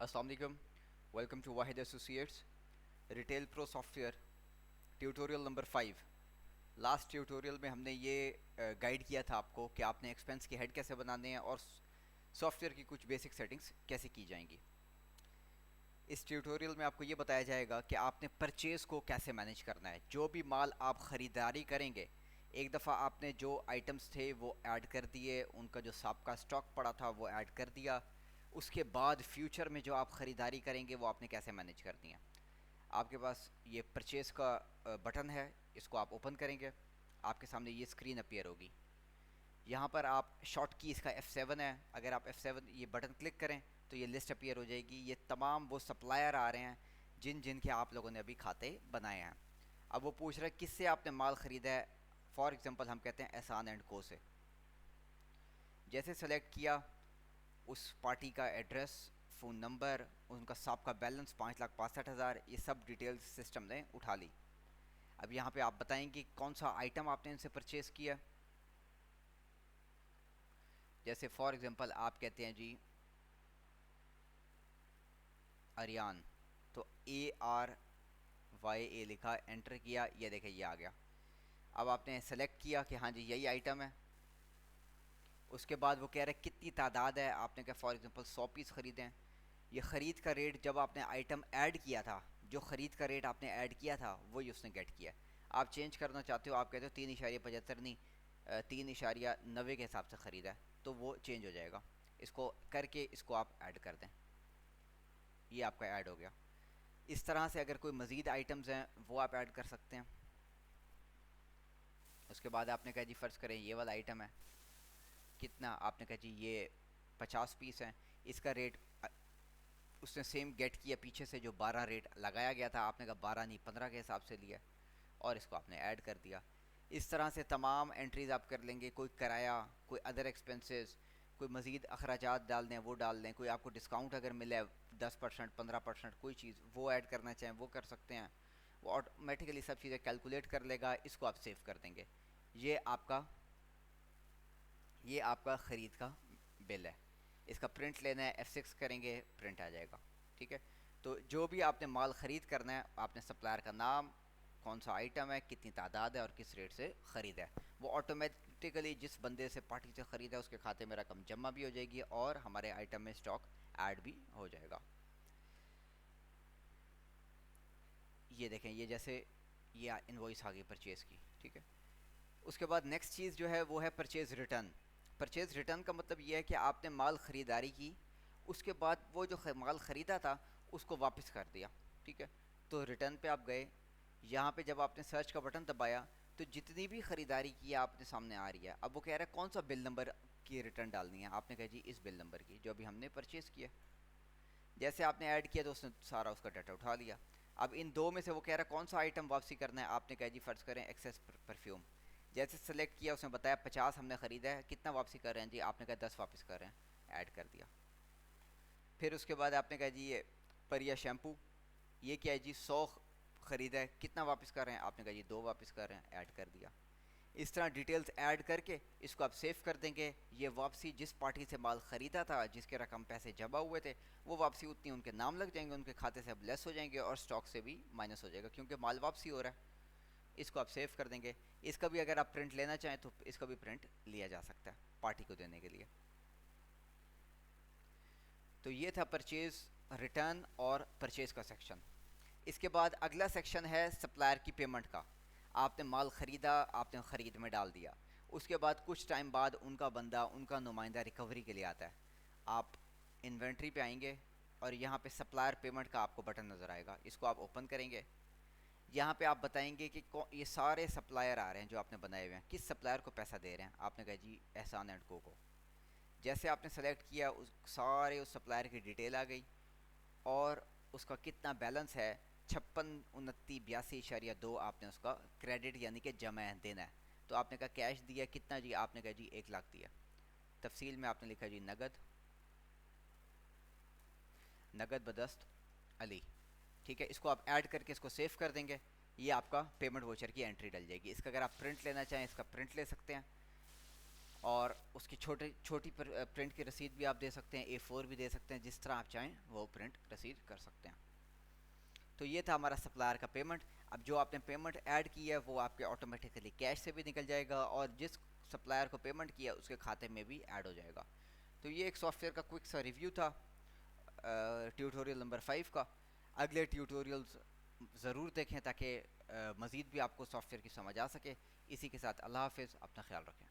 السلام علیکم. Welcome to واحد associates retail pro soft where tutorial number 5. Last tutorial میں ہم نے یہ گائیڈ کیا تھا آپ کو کہ آپ نے ایکسپنس کی ہیڈ کیسے بنانے ہیں اور سافٹ ویئر کی کچھ بیسک سیٹنگز کیسے کی جائیں گی. اس ٹیوٹوریل میں آپ کو یہ بتایا جائے گا کہ آپ نے پرچیز کو کیسے مینیج کرنا ہے. جو بھی مال آپ خریداری کریں گے، ایک دفعہ آپ نے جو آئٹمس تھے وہ ایڈ کر دیے، ان کا جو سابقہ اسٹاک پڑا تھا وہ ایڈ کر دیا. اس کے بعد فیوچر میں جو آپ خریداری کریں گے وہ آپ نے کیسے مینیج کرنی ہے. آپ کے پاس یہ پرچیز کا بٹن ہے، اس کو آپ اوپن کریں گے، آپ کے سامنے یہ اسکرین اپیئر ہوگی. یہاں پر آپ شارٹ کی اس کا F7 ہے. اگر آپ F7 یہ بٹن کلک کریں تو یہ لسٹ اپیئر ہو جائے گی. یہ تمام وہ سپلائر آ رہے ہیں جن کے آپ لوگوں نے ابھی کھاتے بنائے ہیں. اب وہ پوچھ رہے ہیں کس سے آپ نے مال خریدا ہے. فار ایگزامپل ہم کہتے ہیں احسان اینڈ کو سے. جیسے سلیکٹ کیا، اس پارٹی کا ایڈریس، فون نمبر، ان کا سابقہ بیلنس 5,65,000، یہ سب ڈیٹیلز سسٹم نے اٹھا لی. اب یہاں پہ آپ بتائیں گے کون سا آئٹم آپ نے ان سے پرچیز کیا. جیسے فار ایگزامپل آپ کہتے ہیں جی اریان، تو ARYA لکھا، انٹر کیا، یہ دیکھیں یہ آ گیا. اب آپ نے سلیکٹ کیا کہ ہاں جی یہی آئٹم ہے. اس کے بعد وہ کہہ رہے کتنی تعداد ہے. آپ نے کہا فار ایگزامپل 100 پیس خریدیں. یہ خرید کا ریٹ جب آپ نے آئٹم ایڈ کیا تھا، جو خرید کا ریٹ آپ نے ایڈ کیا تھا وہی اس نے گیٹ کیا. آپ چینج کرنا چاہتے ہو، آپ کہتے ہو 3.75 نہیں 3.90 کے حساب سے خریدا ہے، تو وہ چینج ہو جائے گا. اس کو کر کے اس کو آپ ایڈ کر دیں، یہ آپ کا ایڈ ہو گیا. اس طرح سے اگر کوئی مزید آئٹمز ہیں وہ آپ ایڈ کر سکتے ہیں. اس کے بعد آپ نے کہا جی فرض کریں یہ والا آئٹم ہے، کتنا آپ نے کہا جی یہ 50 پیس ہیں، اس کا ریٹ اس نے سیم گیٹ کیا پیچھے سے جو 12 ریٹ لگایا گیا تھا. آپ نے کہا 12 نہیں 15 کے حساب سے لیا اور اس کو آپ نے ایڈ کر دیا. اس طرح سے تمام انٹریز آپ کر لیں گے. کوئی کرایہ، کوئی ادر ایکسپنسز، کوئی مزید اخراجات ڈال دیں وہ ڈال دیں. کوئی آپ کو ڈسکاؤنٹ اگر ملے 10% 15% کوئی چیز وہ ایڈ کرنا چاہیں وہ کر سکتے ہیں. وہ آٹومیٹیکلی سب چیزیں کیلکولیٹ کر لے گا. اس کو آپ سیو کر دیں گے. یہ آپ کا خرید کا بل ہے. اس کا پرنٹ لینا ہے، F6 کریں گے پرنٹ آ جائے گا. ٹھیک ہے. تو جو بھی آپ نے مال خرید کرنا ہے، آپ نے سپلائر کا نام، کون سا آئٹم ہے، کتنی تعداد ہے اور کس ریٹ سے خریدا ہے، وہ آٹومیٹیکلی جس بندے سے پارٹی سے خریدا ہے اس کے کھاتے میں رقم جمع بھی ہو جائے گی اور ہمارے آئٹم میں اسٹاک ایڈ بھی ہو جائے گا. یہ دیکھیں یہ جیسے یہ انوائس آ گئی پرچیز کی. ٹھیک ہے. اس کے بعد نیکسٹ چیز جو ہے وہ ہے پرچیز ریٹرن. پرچیز ریٹرن کا مطلب یہ ہے کہ آپ نے مال خریداری کی، اس کے بعد وہ جو مال خریدا تھا اس کو واپس کر دیا. ٹھیک ہے. تو ریٹرن پہ آپ گئے. یہاں پہ جب آپ نے سرچ کا بٹن دبایا تو جتنی بھی خریداری کی آپ کے سامنے آ رہی ہے. اب وہ کہہ رہا ہے کون سا بل نمبر کی ریٹرن ڈالنی ہے. آپ نے کہا جی اس بل نمبر کی جو ابھی ہم نے پرچیز کیا. جیسے آپ نے ایڈ کیا تو اس نے سارا اس کا ڈاٹا اٹھا لیا. اب ان دو میں سے وہ کہہ رہا ہے کون سا آئٹم واپسی کرنا ہے. آپ نے کہا جی فرض کریں ایکسیس پرفیوم. جیسے سلیکٹ کیا اس نے بتایا 50 ہم نے خریدا ہے، کتنا واپسی کر رہے ہیں جی. آپ نے کہا 10 واپس کر رہے ہیں، ایڈ کر دیا. پھر اس کے بعد آپ نے کہا جی یہ پریا شیمپو، یہ کیا ہے جی 100 خریدا ہے، کتنا واپس کر رہے ہیں. آپ نے کہا جی 2 واپس کر رہے ہیں، ایڈ کر دیا. اس طرح ڈیٹیلز ایڈ کر کے اس کو آپ سیو کر دیں گے. یہ واپسی جس پارٹی سے مال خریدا تھا، جس کے رقم پیسے جمع ہوئے تھے، وہ واپسی اتنی ان کے نام لگ جائیں گے، ان کے کھاتے سے اب لیس ہو جائیں گے اور سٹاک سے بھی مائنس ہو جائے گا کیونکہ مال واپسی ہو رہا ہے. اس کو آپ سیو کر دیں گے. اس کا بھی اگر آپ پرنٹ لینا چاہیں تو اس کا بھی پرنٹ لیا جا سکتا ہے پارٹی کو دینے کے لیے. تو یہ تھا پرچیز ریٹرن اور پرچیز کا سیکشن. اس کے بعد اگلا سیکشن ہے سپلائر کی پیمنٹ کا. آپ نے مال خریدا، آپ نے خرید میں ڈال دیا. اس کے بعد کچھ ٹائم بعد ان کا بندہ، ان کا نمائندہ ریکوری کے لیے آتا ہے. آپ انوینٹری پہ آئیں گے اور یہاں پہ سپلائر پیمنٹ کا آپ کو بٹن نظر آئے گا. اس کو آپ اوپن کریں گے. یہاں پہ آپ بتائیں گے کہ یہ سارے سپلائر آ رہے ہیں جو آپ نے بنائے ہوئے ہیں، کس سپلائر کو پیسہ دے رہے ہیں. آپ نے کہا جی احسان اینڈ کو. جیسے آپ نے سلیکٹ کیا سارے اس سپلائر کی ڈیٹیل آ گئی اور اس کا کتنا بیلنس ہے 56,29,82.2 آپ نے اس کا کریڈٹ یعنی کہ جمع دینا ہے. تو آپ نے کہا کیش دیا کتنا جی. آپ نے کہا جی 1,00,000 دیا. تفصیل میں آپ نے لکھا جی نگد بدست علی. ٹھیک ہے. اس کو آپ ایڈ کر کے اس کو سیو کر دیں گے. یہ آپ کا پیمنٹ ووچر کی انٹری ڈل جائے گی. اس کا اگر آپ پرنٹ لینا چاہیں اس کا پرنٹ لے سکتے ہیں. اور اس کی چھوٹی پرنٹ کی رسید بھی آپ دے سکتے ہیں, A4 بھی دے سکتے ہیں, جس طرح آپ چاہیں وہ پرنٹ رسید کر سکتے ہیں. تو یہ تھا ہمارا سپلائر کا پیمنٹ. اب جو آپ نے پیمنٹ ایڈ کی ہے وہ آپ کے آٹومیٹیکلی کیش سے بھی نکل جائے گا, اور جس سپلائر کو پیمنٹ کیا اس کے کھاتے میں بھی ایڈ ہو جائے گا. تو یہ ایک سافٹ ویئر کا کوئک سا ریویو تھا ٹیوٹوریل نمبر 5 کا. اگلے ٹیوٹوریلز ضرور دیکھیں تاکہ مزید بھی آپ کو سافٹ ویئر کی سمجھ آ سکے. اسی کے ساتھ اللہ حافظ, اپنا خیال رکھیں.